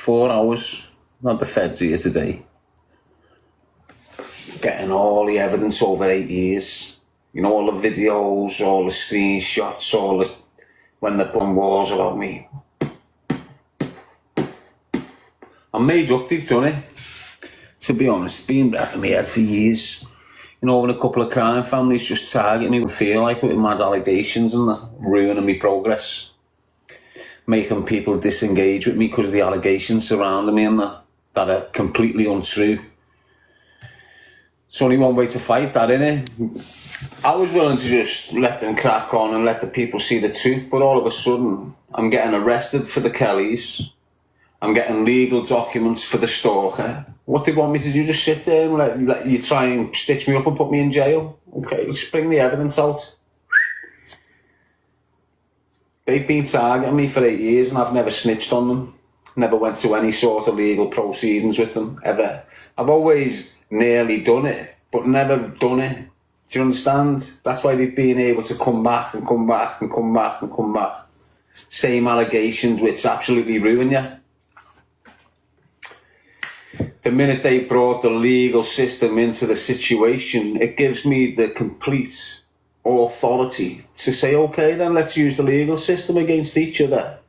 4 hours. Not the feds here today. Getting all the evidence over 8 years. You know, all the videos, all the screenshots, all the... when they're putting wars about me. I'm made up, they've done it. To be honest, been wrecking my head for years. You know, when a couple of crime families just target me, feel like it with mad allegations and that, ruining my progress. Making people disengage with me because of the allegations surrounding me and that are completely untrue. It's only one way to fight that, innit? I was willing to just let them crack on and let the people see the truth, but all of a sudden, I'm getting arrested for the Kellys. I'm getting legal documents for the stalker. What they want me to do, just sit there and let you try and stitch me up and put me in jail? Okay, let's bring the evidence out. They've been targeting me for 8 years and I've never snitched on them. Never went to any sort of legal proceedings with them, ever. I've always nearly done it, but never done it. Do you understand? That's why they've been able to come back and come back and come back and come back. Same allegations which absolutely ruin you. The minute they brought the legal system into the situation, it gives me the complete authority to say, okay, then let's use the legal system against each other.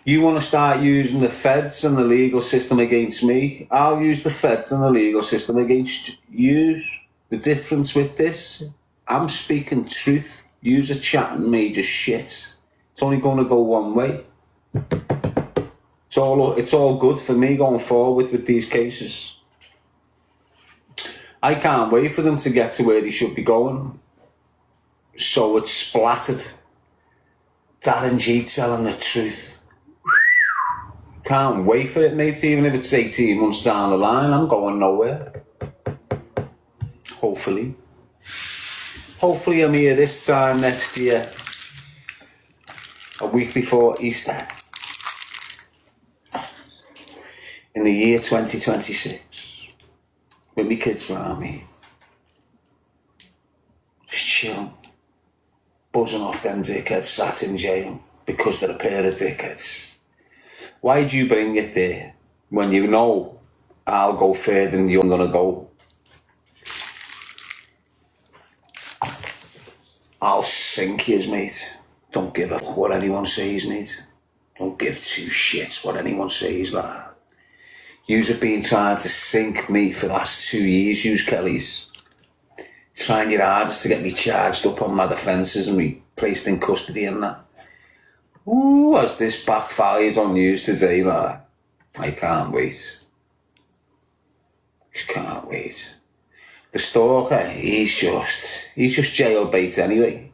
You want to start using the feds and the legal system against me? I'll use the feds and the legal system against you. The difference with this, I'm speaking truth. Yous are chatting major shit. It's only going to go one way. It's all good for me going forward with these cases. I can't wait for them to get to where they should be going. So it's splattered. Darren Gee telling the truth. Can't wait for it, mate. Even if it's 18 months down the line, I'm going nowhere. Hopefully. Hopefully I'm here this time next year. A week before Easter. In the year 2026, with me kids around me, just chilling, buzzing off them dickheads sat in jail because they're a pair of dickheads. Why'd you bring it there when you know I'll go further than you're gonna go? I'll sink yous, mate. Don't give a fuck what anyone says, mate. Don't give two shits what anyone says, lad. Yous have been trying to sink me for the last 2 years, yous Kellys. Trying your hardest to get me charged up on mad offences and me placed in custody and that. Ooh, has this backfired on yous today, lad? I can't wait. Just can't wait. The stalker, he's just jailbait anyway.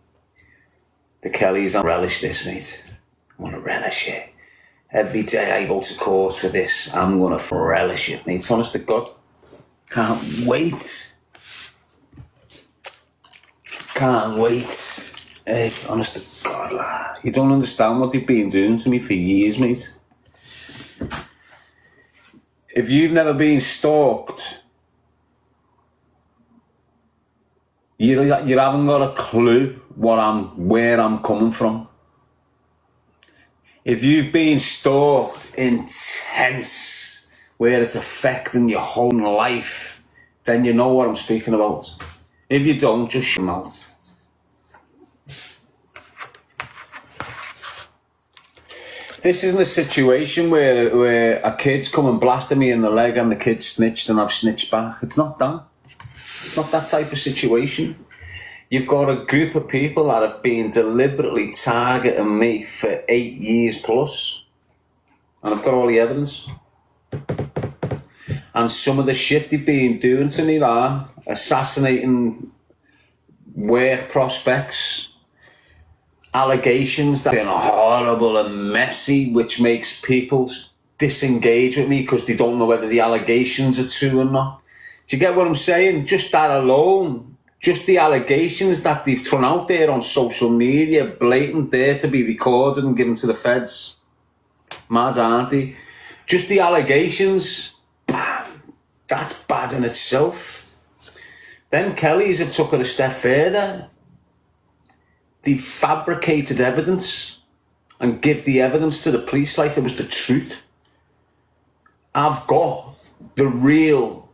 The Kellys, I relish this, mate. I want to relish it. Every day I go to court for this, I'm going to relish it, mate. Honest to God. Can't wait. Can't wait. Hey, honest to God, lad. You don't understand what they've been doing to me for years, mate. If you've never been stalked, you haven't got a clue where I'm coming from. If you've been stalked intense, where it's affecting your whole life, then you know what I'm speaking about. If you don't, just shut your mouth. This isn't a situation where a kid's come and blasted me in the leg and the kid snitched and I've snitched back. It's not that. It's not that type of situation. You've got a group of people that have been deliberately targeting me for 8 years plus. And I've got all the evidence. And some of the shit they've been doing to me, like assassinating work prospects, allegations that have been horrible and messy, which makes people disengage with me because they don't know whether the allegations are true or not. Do you get what I'm saying? Just that alone. Just the allegations that they've thrown out there on social media, blatant there to be recorded and given to the feds. Mad, aren't they? Just the allegations, that's bad in itself. Them Kellys have took it a step further. They've fabricated evidence and give the evidence to the police like it was the truth. I've got the real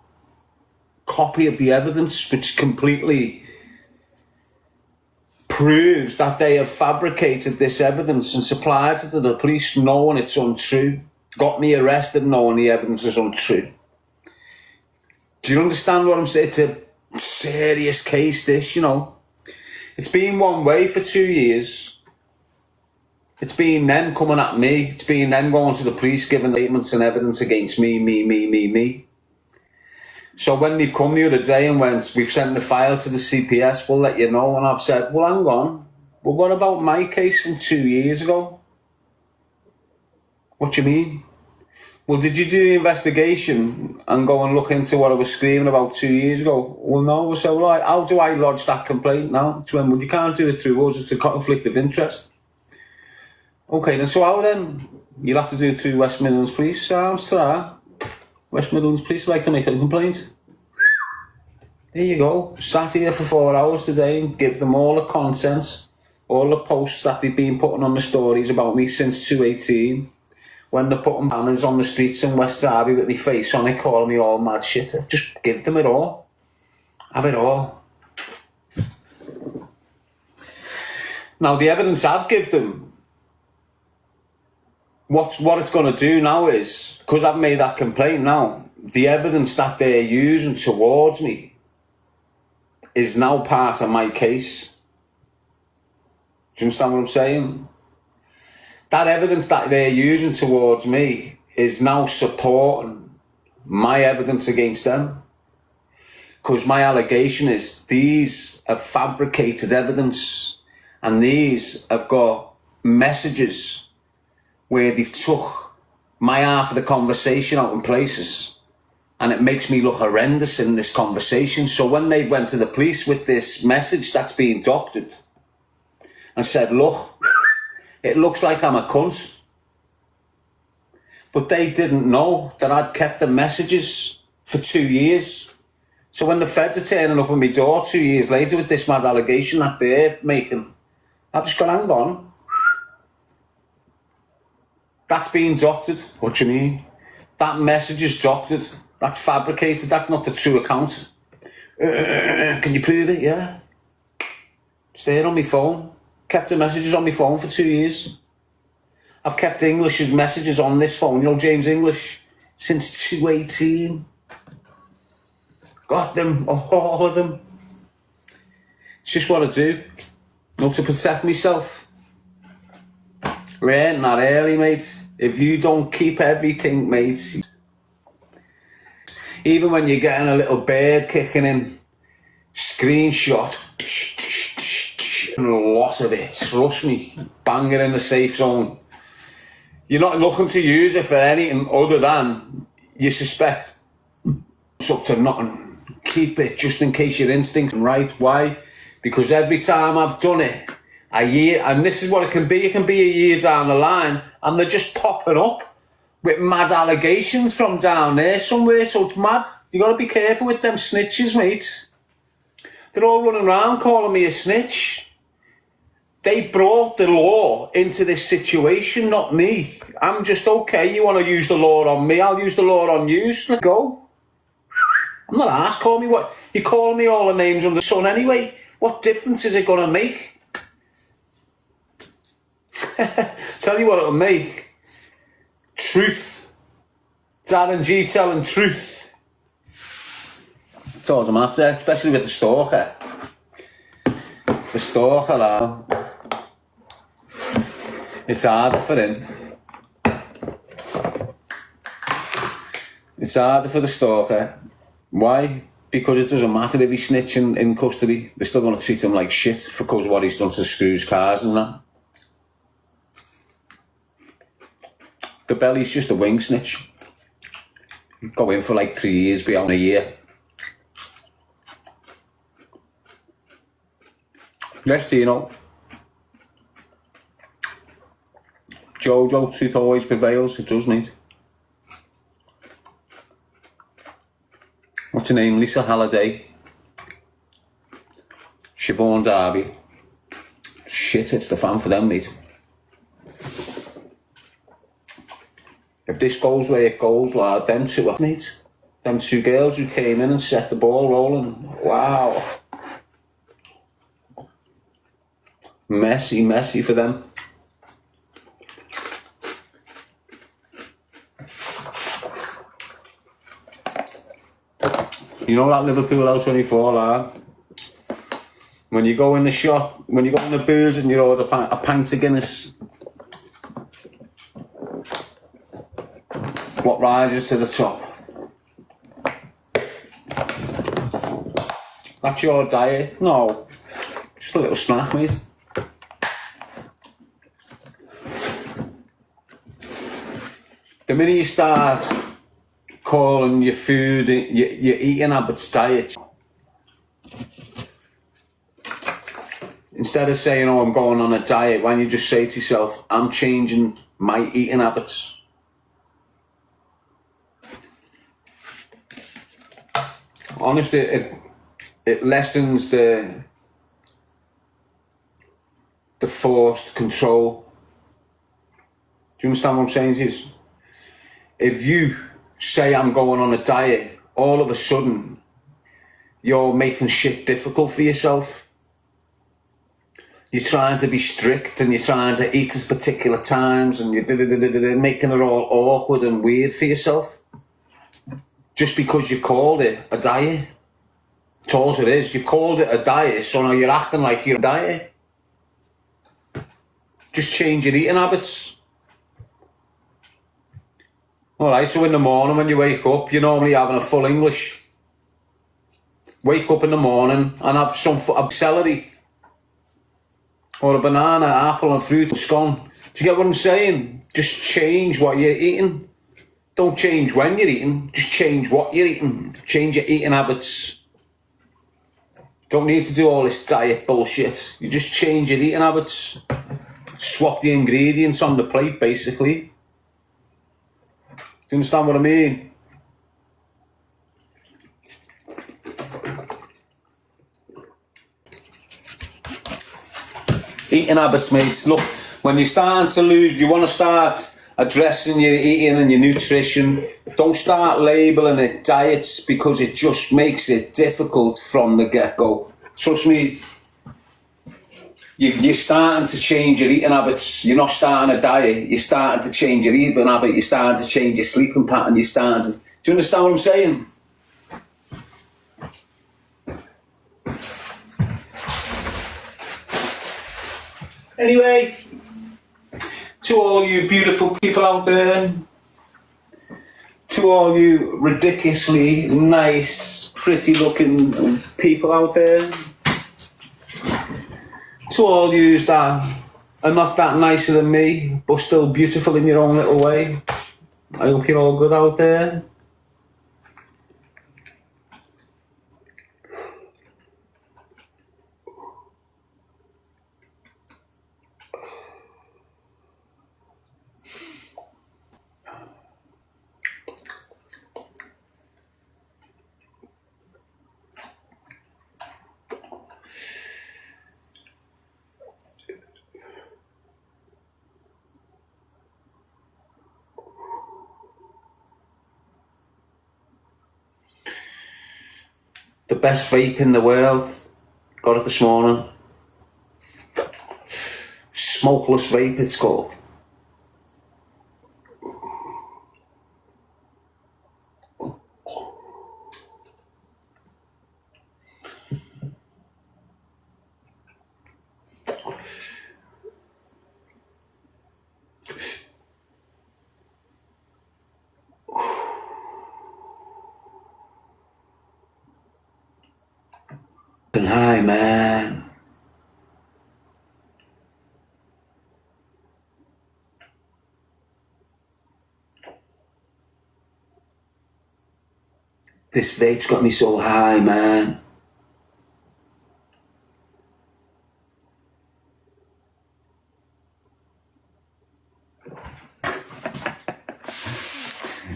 copy of the evidence, which completely proves that they have fabricated this evidence and supplied it to the police knowing it's untrue. Got me arrested knowing the evidence is untrue. Do you understand what I'm saying? It's a serious case, this, you know. It's been one way for 2 years. It's been them coming at me. It's been them going to the police, giving statements and evidence against me. So when they've come the other day and went, we've sent the file to the CPS, we'll let you know. And I've said, well, hang on. Well, what about my case from 2 years ago? What do you mean? Well, did you do the investigation and go and look into what I was screaming about 2 years ago? Well, no. So, well, how do I lodge that complaint now? Well, you can't do it through us. It's a conflict of interest. Okay, then, so how then? You'll have to do it through West Midlands Police. Sounds to that. West Midlands Police like to make a complaint. There you go. Sat here for 4 hours today and give them all the contents, all the posts that they've been putting on the stories about me since 2018. When they're putting banners on the streets in West Derby with my face on it, calling me all mad shit. Just give them it all. Have it all. Now, the evidence I've given them, what it's going to do now is, because I've made that complaint now, the evidence that they're using towards me is now part of my case. Do you understand what I'm saying? That evidence that they're using towards me is now supporting my evidence against them. Because my allegation is these have fabricated evidence and these have got messages where they've took my half of the conversation out in places and it makes me look horrendous in this conversation. So when they went to the police with this message that's been doctored and said, look, it looks like I'm a cunt. But they didn't know that I'd kept the messages for 2 years. So when the feds are turning up at my door 2 years later with this mad allegation that they're making, I've just gone, hang on. That's been doctored. What do you mean? That message is doctored. That's fabricated. That's not the true account. Can you prove it? Yeah. It's there on my phone. Kept the messages on my phone for 2 years. I've kept English's messages on this phone, you know, James English, since 2018. Got them, all of them. It's just what I do. Not to protect myself. We ain't that early, mate. If you don't keep everything, mate. Even when you're getting a little bird kicking in, screenshot. A lot of it, trust me. Bang it in the safe zone. You're not looking to use it for anything other than you suspect it's up to nothing. Keep it just in case your instinct's right. Why? Because every time I've done it, a year, and this is what it can be a year down the line, and they're just popping up with mad allegations from down there somewhere, so it's mad. You got to be careful with them snitches, mate. They're all running around calling me a snitch. They brought the law into this situation, not me. I'm just, okay, you want to use the law on me, I'll use the law on you, so let's go. I'm not asked, call me what, you call me all the names under the sun anyway. What difference is it going to make? Tell you what it'll make. Truth. Darren Gee telling truth. That's all I'm after, especially with the stalker. The stalker, now. It's harder for him. It's harder for the stalker. Why? Because it doesn't matter if he's snitching in custody. They're still going to treat him like shit for cause of what he's done to Scouse cars and that. The belly's just a wing snitch. Go in for like 3 years, be out in a year. Yes, you know. Jojo, truth always prevails. It does, mate. What's her name? Lisa Halliday. Siobhan Darby. Shit, it's the fan for them, mate. If this goes the way it goes, like them two, mate. Them two girls who came in and set the ball rolling. Wow. Messy for them. You know that Liverpool House 24, like, when you go in the shop, when you go in the booze and you order a pint of Guinness, what rises to the top? That's your diet? No, just a little snack, mate. The minute you start calling your food, your eating habits diet, instead of saying, oh, I'm going on a diet, why don't you just say to yourself, I'm changing my eating habits. Honestly, it lessens the forced control. Do you understand what I'm saying to you? If you say I'm going on a diet, all of a sudden you're making shit difficult for yourself. You're trying to be strict and you're trying to eat at particular times and you're making it all awkward and weird for yourself. Just because you've called it a diet. That's all it is. You've called it a diet, so now you're acting like you're a diet. Just change your eating habits. Alright, so in the morning when you wake up, you're normally having a full English. Wake up in the morning and have some celery. Or a banana, apple and fruit and scone. Do you get what I'm saying? Just change what you're eating. Don't change when you're eating, just change what you're eating. Change your eating habits. Don't need to do all this diet bullshit. You just change your eating habits. Swap the ingredients on the plate, basically. Do you understand what I mean? Eating habits, mates. Look, when you're starting to lose, you want to start addressing your eating and your nutrition. Don't start labelling it diets because it just makes it difficult from the get-go. Trust me, you're starting to change your eating habits. You're not starting a diet. You're starting to change your eating habit. You're starting to change your sleeping pattern. You're starting to... Do you understand what I'm saying? Anyway, to all you beautiful people out there, to all you ridiculously nice, pretty looking people out there, to all you that are not that nicer than me, but still beautiful in your own little way, I hope you're all good out there. The best vape in the world. Got it this morning. Smokeless vape, it's called. Hi, man. This vape's got me so high, man.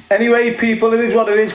Anyway, people, it is what it is.